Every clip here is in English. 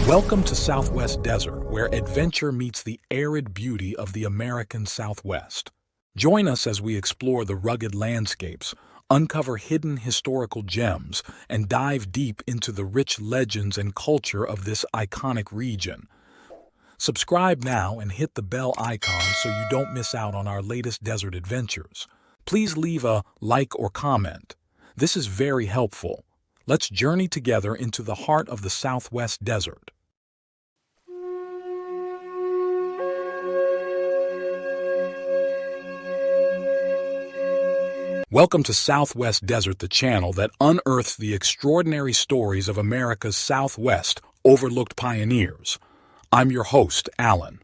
Welcome to Southwest Desert, where adventure meets the arid beauty of the American Southwest. Join us as we explore the rugged landscapes, uncover hidden historical gems, and dive deep into the rich legends and culture of this iconic region. Subscribe now and hit the bell icon so you don't miss out on our latest desert adventures. Please leave a like or comment. This is very helpful. Let's journey together into the heart of the Southwest Desert. Welcome to Southwest Desert, the channel that unearths the extraordinary stories of America's Southwest overlooked pioneers. I'm your host, Alan.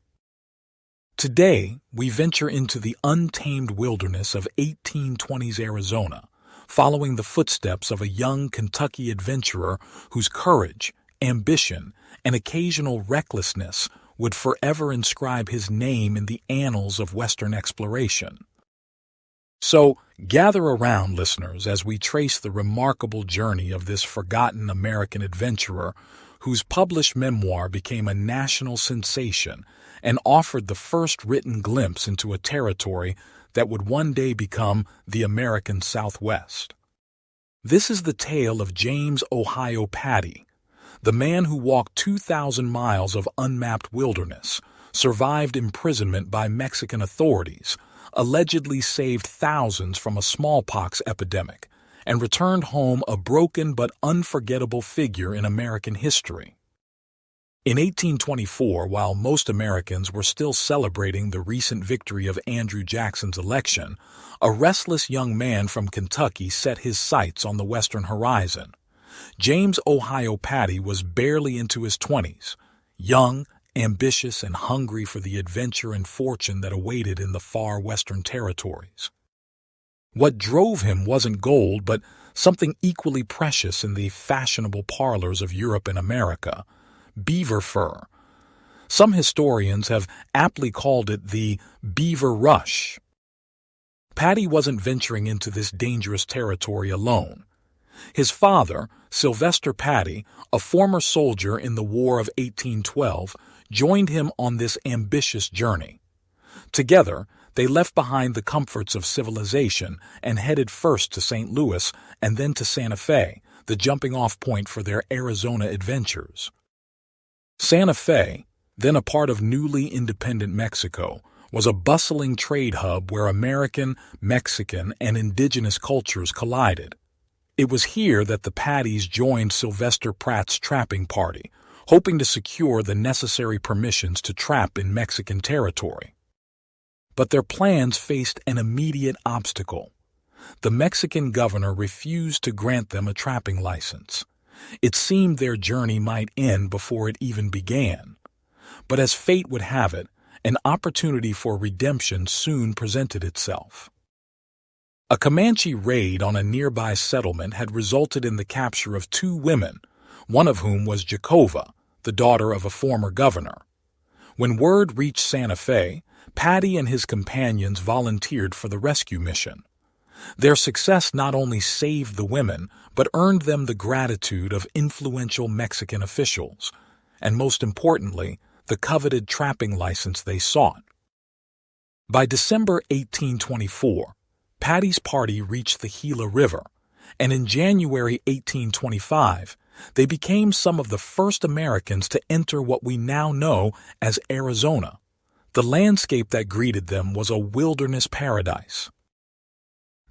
Today, we venture into the untamed wilderness of 1820s Arizona, following the footsteps of a young Kentucky adventurer whose courage, ambition, and occasional recklessness would forever inscribe his name in the annals of Western exploration. So, gather around, listeners, as we trace the remarkable journey of this forgotten American adventurer whose published memoir became a national sensation and offered the first written glimpse into a territory that would one day become the American Southwest. This is the tale of James Ohio Pattie, the man who walked 2,000 miles of unmapped wilderness, survived imprisonment by Mexican authorities, allegedly saved thousands from a smallpox epidemic, and returned home a broken but unforgettable figure in American history. In 1824, while most Americans were still celebrating the recent victory of Andrew Jackson's election, a restless young man from Kentucky set his sights on the western horizon. James Ohio Pattie was barely into his 20s, young, ambitious, and hungry for the adventure and fortune that awaited in the far western territories. What drove him wasn't gold, but something equally precious in the fashionable parlors of Europe and America: beaver fur. Some historians have aptly called it the beaver rush. Pattie wasn't venturing into this dangerous territory alone. His father, Sylvester Pattie, a former soldier in the War of 1812, joined him on this ambitious journey. Together, they left behind the comforts of civilization and headed first to St. Louis and then to Santa Fe, the jumping-off point for their Arizona adventures. Santa Fe, then a part of newly independent Mexico, was a bustling trade hub where American, Mexican, and indigenous cultures collided. It was here that the Patties joined Sylvester Pratt's trapping party, hoping to secure the necessary permissions to trap in Mexican territory. But their plans faced an immediate obstacle. The Mexican governor refused to grant them a trapping license. It seemed their journey might end before it even began. But as fate would have it, an opportunity for redemption soon presented itself. A Comanche raid on a nearby settlement had resulted in the capture of 2 women, one of whom was Jacova, the daughter of a former governor. When word reached Santa Fe, Pattie and his companions volunteered for the rescue mission. Their success not only saved the women, but earned them the gratitude of influential Mexican officials, and most importantly, the coveted trapping license they sought. By December 1824, Pattie's party reached the Gila River, and in January 1825, they became some of the first Americans to enter what we now know as Arizona. The landscape that greeted them was a wilderness paradise.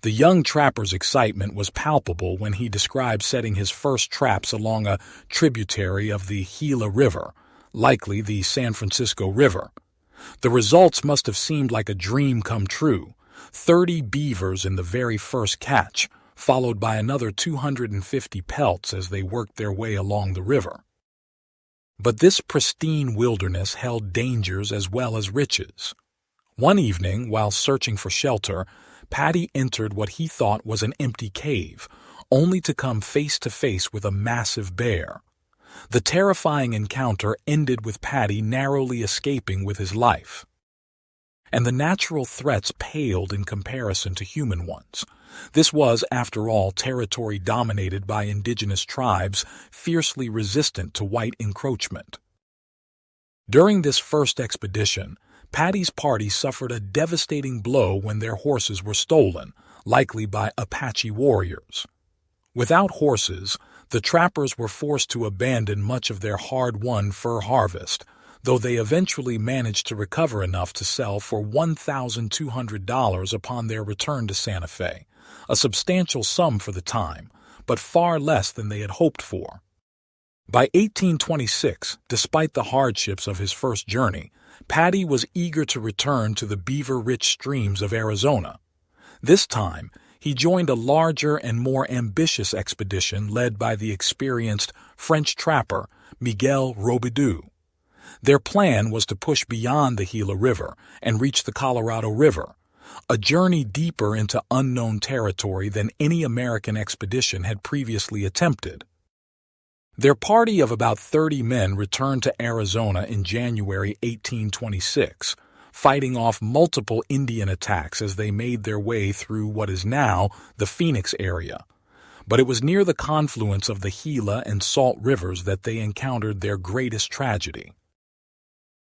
The young trapper's excitement was palpable when he described setting his first traps along a tributary of the Gila River, likely the San Francisco River. The results must have seemed like a dream come true: 30 beavers in the very first catch, followed by another 250 pelts as they worked their way along the river. But this pristine wilderness held dangers as well as riches. One evening, while searching for shelter, Pattie entered what he thought was an empty cave, only to come face to face with a massive bear. The terrifying encounter ended with Pattie narrowly escaping with his life. And the natural threats paled in comparison to human ones. This was, after all, territory dominated by indigenous tribes fiercely resistant to white encroachment. During this first expedition, Pattie's party suffered a devastating blow when their horses were stolen, likely by Apache warriors. Without horses, the trappers were forced to abandon much of their hard-won fur harvest, though they eventually managed to recover enough to sell for $1,200 upon their return to Santa Fe, a substantial sum for the time, but far less than they had hoped for. By 1826, despite the hardships of his first journey, Pattie was eager to return to the beaver-rich streams of Arizona. This time, he joined a larger and more ambitious expedition led by the experienced French trapper Miguel Robidoux. Their plan was to push beyond the Gila River and reach the Colorado River, a journey deeper into unknown territory than any American expedition had previously attempted. Their party of about 30 men returned to Arizona in January 1826, fighting off multiple Indian attacks as they made their way through what is now the Phoenix area. But it was near the confluence of the Gila and Salt Rivers that they encountered their greatest tragedy.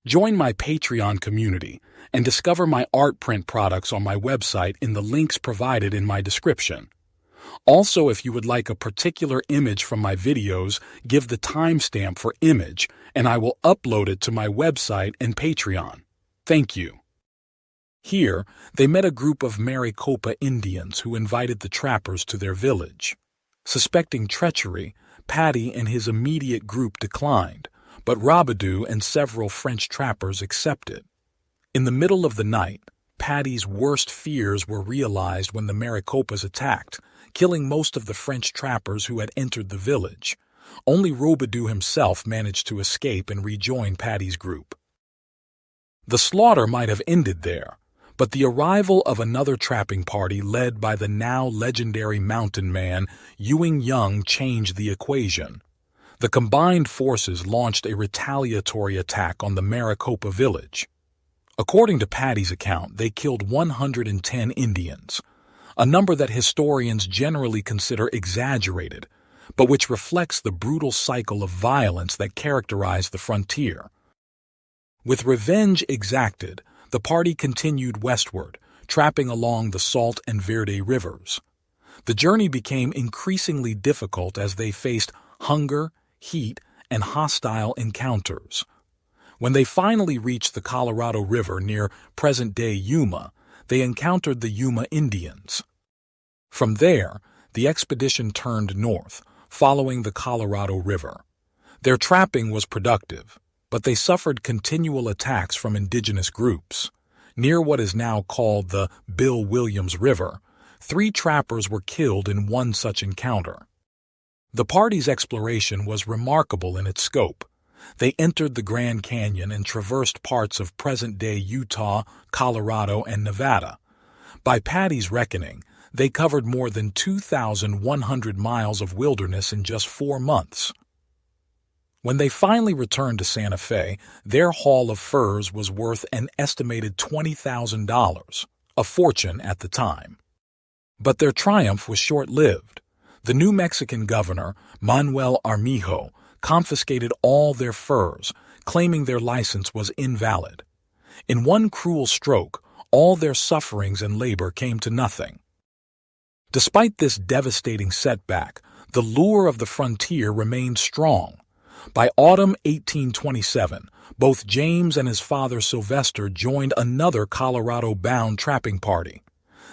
Join my Patreon community and discover my art print products on my website in the links provided in my description. Also, if you would like a particular image from my videos, give the timestamp for image, and I will upload it to my website and Patreon. Thank you. Here, they met a group of Maricopa Indians who invited the trappers to their village. Suspecting treachery, Pattie and his immediate group declined, but Robidoux and several French trappers accepted. In the middle of the night, Pattie's worst fears were realized when the Maricopas attacked, killing most of the French trappers who had entered the village. Only Robidoux himself managed to escape and rejoin Pattie's group. The slaughter might have ended there, but the arrival of another trapping party led by the now legendary mountain man Ewing Young changed the equation. The combined forces launched a retaliatory attack on the Maricopa village. According to Pattie's account, they killed 110 Indians, a number that historians generally consider exaggerated, but which reflects the brutal cycle of violence that characterized the frontier. With revenge exacted, the party continued westward, trapping along the Salt and Verde rivers. The journey became increasingly difficult as they faced hunger, heat, and hostile encounters. When they finally reached the Colorado River near present-day Yuma, they encountered the Yuma Indians. From there, the expedition turned north, following the Colorado River. Their trapping was productive, but they suffered continual attacks from indigenous groups. Near what is now called the Bill Williams River, 3 trappers were killed in one such encounter. The party's exploration was remarkable in its scope. They entered the Grand Canyon and traversed parts of present-day Utah, Colorado, and Nevada. By Pattie's reckoning, they covered more than 2,100 miles of wilderness in just 4 months. When they finally returned to Santa Fe, their haul of furs was worth an estimated $20,000, a fortune at the time. But their triumph was short-lived. The New Mexican governor, Manuel Armijo, confiscated all their furs, claiming their license was invalid. In one cruel stroke, all their sufferings and labor came to nothing. Despite this devastating setback, the lure of the frontier remained strong. By autumn 1827, both James and his father Sylvester joined another Colorado-bound trapping party.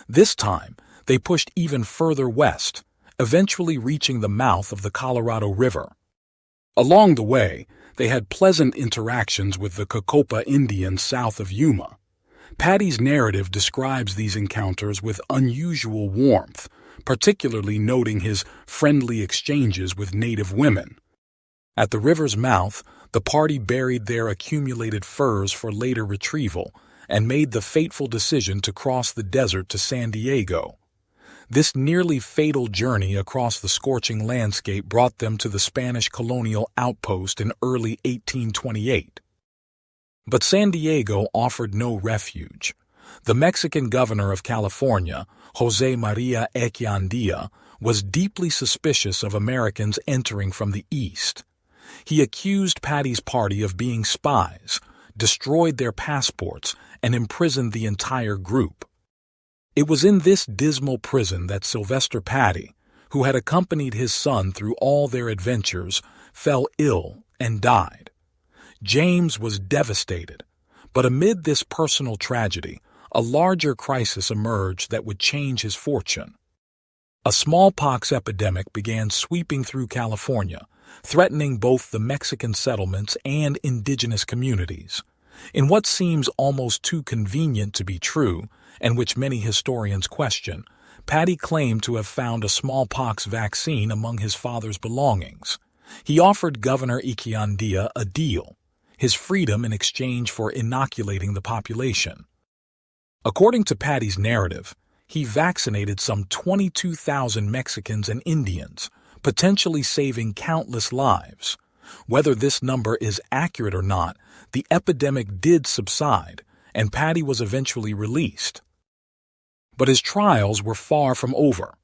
This time, they pushed even further west, eventually reaching the mouth of the Colorado River. Along the way, they had pleasant interactions with the Cocopa Indians south of Yuma. Pattie's narrative describes these encounters with unusual warmth, particularly noting his friendly exchanges with native women. At the river's mouth, the party buried their accumulated furs for later retrieval and made the fateful decision to cross the desert to San Diego. This nearly fatal journey across the scorching landscape brought them to the Spanish colonial outpost in early 1828. But San Diego offered no refuge. The Mexican governor of California, José María Echeandía, was deeply suspicious of Americans entering from the east. He accused Pattie's party of being spies, destroyed their passports, and imprisoned the entire group. It was in this dismal prison that Sylvester Pattie, who had accompanied his son through all their adventures, fell ill and died. James was devastated, but amid this personal tragedy, a larger crisis emerged that would change his fortune. A smallpox epidemic began sweeping through California, threatening both the Mexican settlements and indigenous communities. In what seems almost too convenient to be true, and which many historians question, Pattie claimed to have found a smallpox vaccine among his father's belongings. He offered Governor Ikiandia a deal, his freedom in exchange for inoculating the population. According to Pattie's narrative, he vaccinated some 22,000 Mexicans and Indians, potentially saving countless lives. Whether this number is accurate or not, the epidemic did subside, and Pattie was eventually released. But his trials were far from over.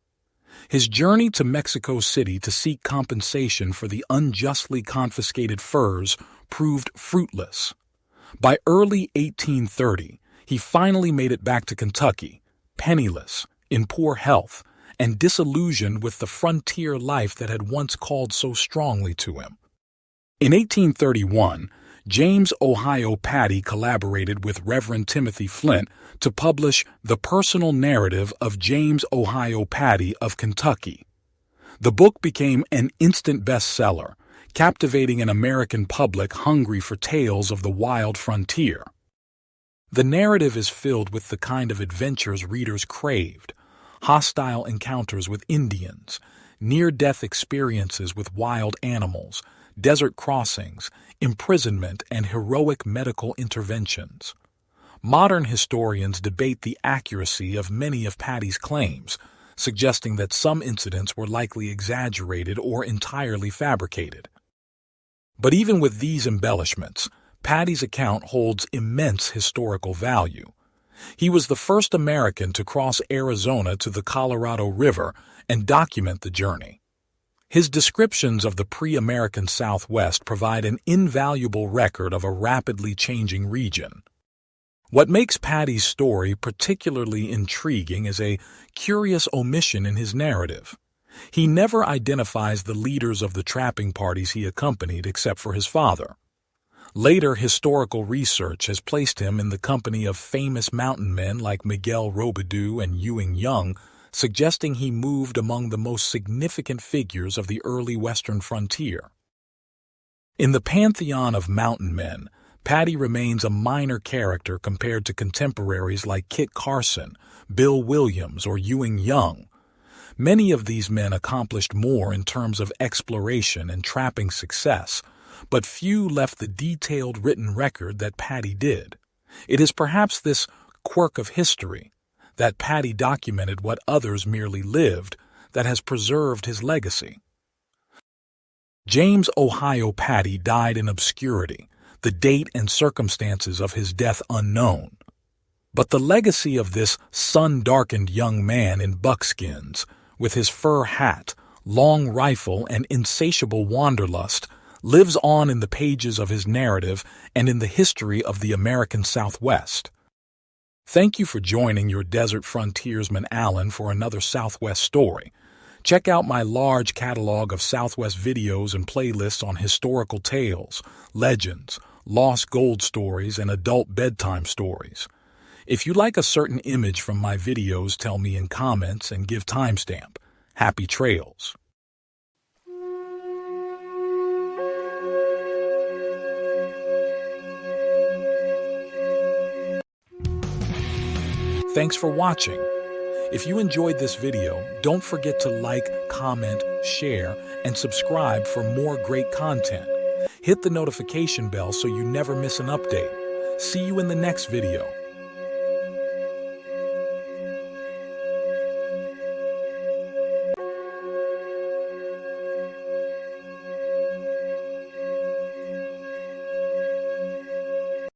His journey to Mexico City to seek compensation for the unjustly confiscated furs proved fruitless. By early 1830, he finally made it back to Kentucky, penniless, in poor health, and disillusioned with the frontier life that had once called so strongly to him. In 1831, James Ohio Pattie collaborated with Reverend Timothy Flint to publish The Personal Narrative of James Ohio Pattie of Kentucky. The book became an instant bestseller, captivating an American public hungry for tales of the wild frontier. The narrative is filled with the kind of adventures readers craved: hostile encounters with Indians, near-death experiences with wild animals, desert crossings, imprisonment, and heroic medical interventions. Modern historians debate the accuracy of many of Pattie's claims, suggesting that some incidents were likely exaggerated or entirely fabricated. But even with these embellishments, Pattie's account holds immense historical value. He was the first American to cross Arizona to the Colorado River and document the journey. His descriptions of the pre-American Southwest provide an invaluable record of a rapidly changing region. What makes Pattie's story particularly intriguing is a curious omission in his narrative. He never identifies the leaders of the trapping parties he accompanied except for his father. Later historical research has placed him in the company of famous mountain men like Miguel Robidoux and Ewing Young, suggesting he moved among the most significant figures of the early Western frontier. In the pantheon of mountain men, Pattie remains a minor character compared to contemporaries like Kit Carson, Bill Williams, or Ewing Young. Many of these men accomplished more in terms of exploration and trapping success, but few left the detailed written record that Pattie did. It is perhaps this quirk of history, that Pattie documented what others merely lived, that has preserved his legacy. James Ohio Pattie died in obscurity, the date and circumstances of his death unknown. But the legacy of this sun-darkened young man in buckskins, with his fur hat, long rifle, and insatiable wanderlust, lives on in the pages of his narrative and in the history of the American Southwest. Thank you for joining your desert frontiersman Alan for another Southwest story. Check out my large catalog of Southwest videos and playlists on historical tales, legends, lost gold stories, and adult bedtime stories. If you like a certain image from my videos, tell me in comments and give timestamp. Happy trails. Thanks for watching. If you enjoyed this video, don't forget to like, comment, share, and subscribe for more great content. Hit the notification bell so you never miss an update. See you in the next video.